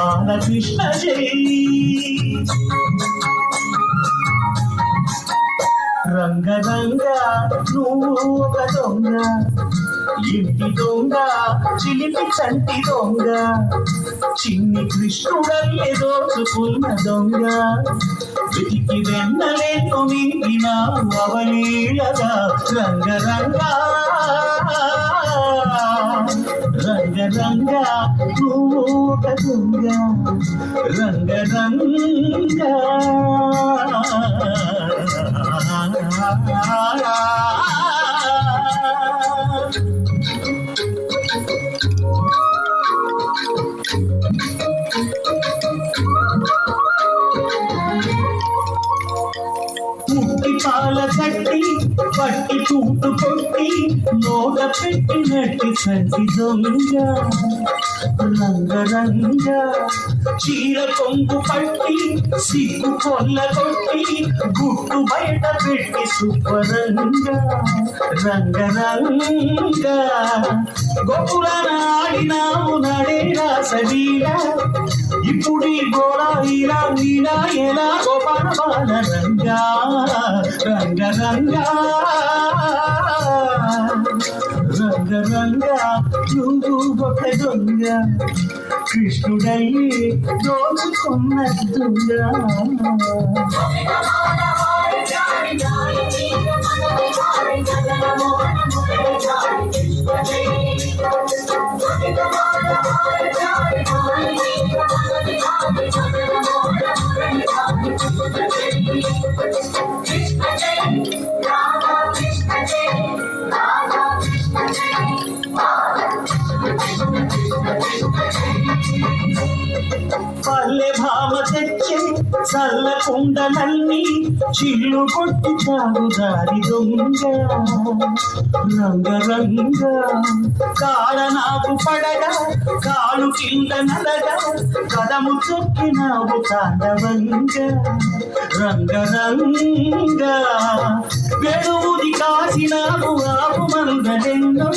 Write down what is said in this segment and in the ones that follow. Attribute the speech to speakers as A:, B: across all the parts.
A: బాలకృష్ణ జై. రంగరంగ నువ్వు ఒక దొంగ, ఇంటి దొంగ చిలిపి చంటి దొంగ, చిన్ని కృష్ణుడల్లే దోచుకున్న దొంగ, వెతికి వెన్నలేను మింగిన అవలీలగా. రంగరంగ రంగరంగ నువ్వు ఒక దొంగ, రంగరంగ. ముట్టి పాల కట్టి పట్టి చూటు కొట్టి నోట పెట్టినట్టు చంటి దొంగ. రంగరంగ చీర కొంగు పట్టి సిగ్గు కొల్ల కొట్టి గుట్టు బయట పెట్టి సుబ్బరంగ. రంగరంగ గోపురాన ఆడినావు నడే రాసలీలా, ఇప్పుడు ఈ గోళ ఇలా మీనా ఎలా గోపాల బాల రంగా. రంగరంగ రంగరంగ నువ్వు ఒక దొంగ, కృష్ణుడయ్యి దోచుకున్న దొంగ. పల్లె భామ తెచ్చే చల్ల కుండలన్నీ చిల్లు కొట్టి తాగుదారి దొంగ. రంగరంగ కాడ నాకు పడగా కాలు కింద నలగా కదము చొక్కినావు తాండవంగ. రంగరంగ వెడువుది కాసినావు ఆపు మందలెన్నో,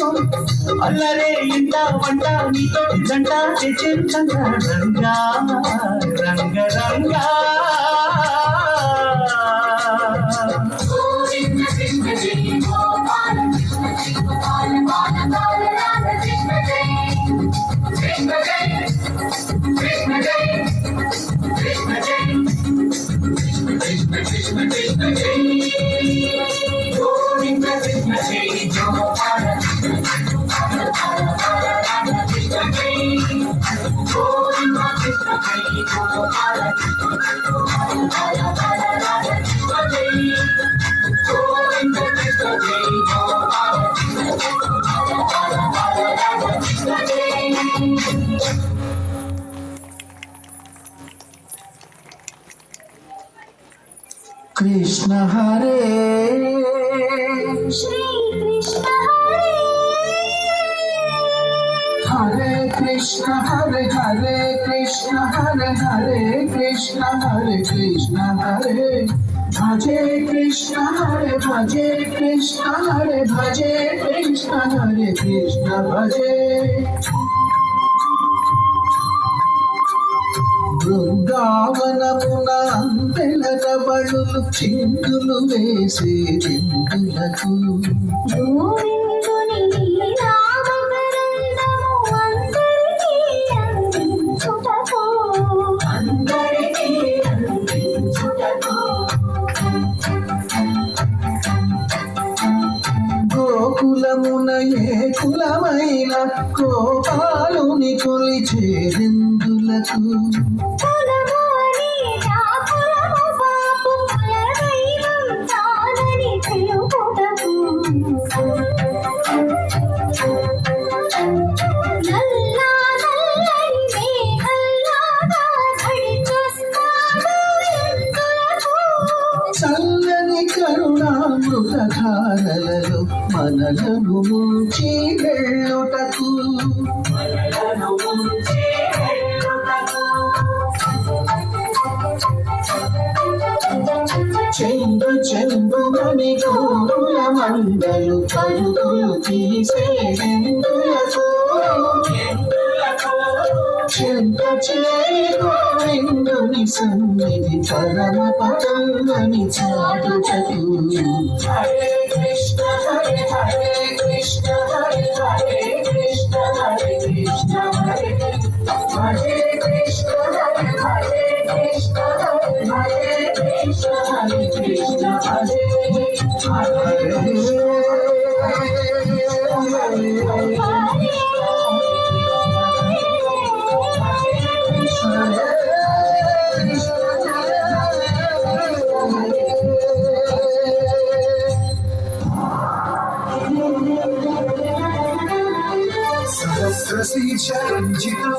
A: అల్లరే ఇంట వంట నీతో జంట చెంతంగా. రంగా రంగరంగ కృష్ణ హరే
B: శ్రీ కృష్ణ హరే,
A: హరే కృష్ణ హరే హరే కృష్ణ హరే హరే కృష్ణ హరే కృష్ణ హరే. భజే కృష్ణ హరే భజే కృష్ణ హరే భజే కృష్ణ హరే కృష్ణ భజే. బృందావనమున అందెలక బడులు చిందులు వేసే చిందులకు,
B: గోవిందుని నామకరందము అందరికీ అందించుటకు,
A: అందరికీ అందించుటకు. గోకులమున ఏ కులమైన గోపాలుని కొలిచే రిందులకు,
B: కులమోని నా కులము పాపు కులదైవం తానని తెలుపుటకు, నల్లా నల్లని మేఘల్లాగా నడిచొస్తాడు ఎందులకు,
A: చల్లని కరుణామృతధారలలో మనలను ముంచి వెళ్ళుటకు. చెందు చెందుమని గోకుల మందలు పరుగులు తీసే ఎందులకు, చెంత చేరి గోవిందుని సన్నిధి పరమ పదం అని చాటుటకు
C: హరే కృష్ణ హరే హరే కృష్ణ హరే హరే కృష్ణ హరే కృష్ణ హరే హరే కృష్ణ హరే హరే కృష్ణ హరే హరే కృష్ణ హరే కృష్ణ హరే
A: सहस्रशीर्षरञ्जितं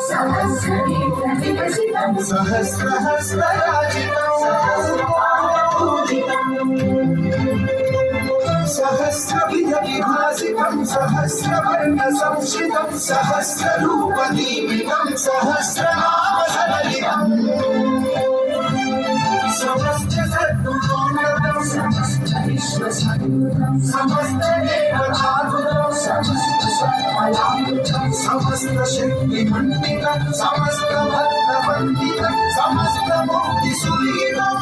A: सहस्रहस्रराजितं सहस्रविधविभासितं सहस्रवर्णसंश्रितं सहस्ररूपदीपितं सहस्रनामसलितं समस्त सद्गुणोन्नतं समस्त विश्वसन्निधं समस्त देवतागुणं समस्त सत्फलामृतं समस्त शक्तिमण्डितं समस्त भक्तवन्दितं समस्त मुक्तिसुलितं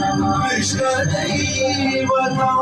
A: नमो कृष्णदैवतं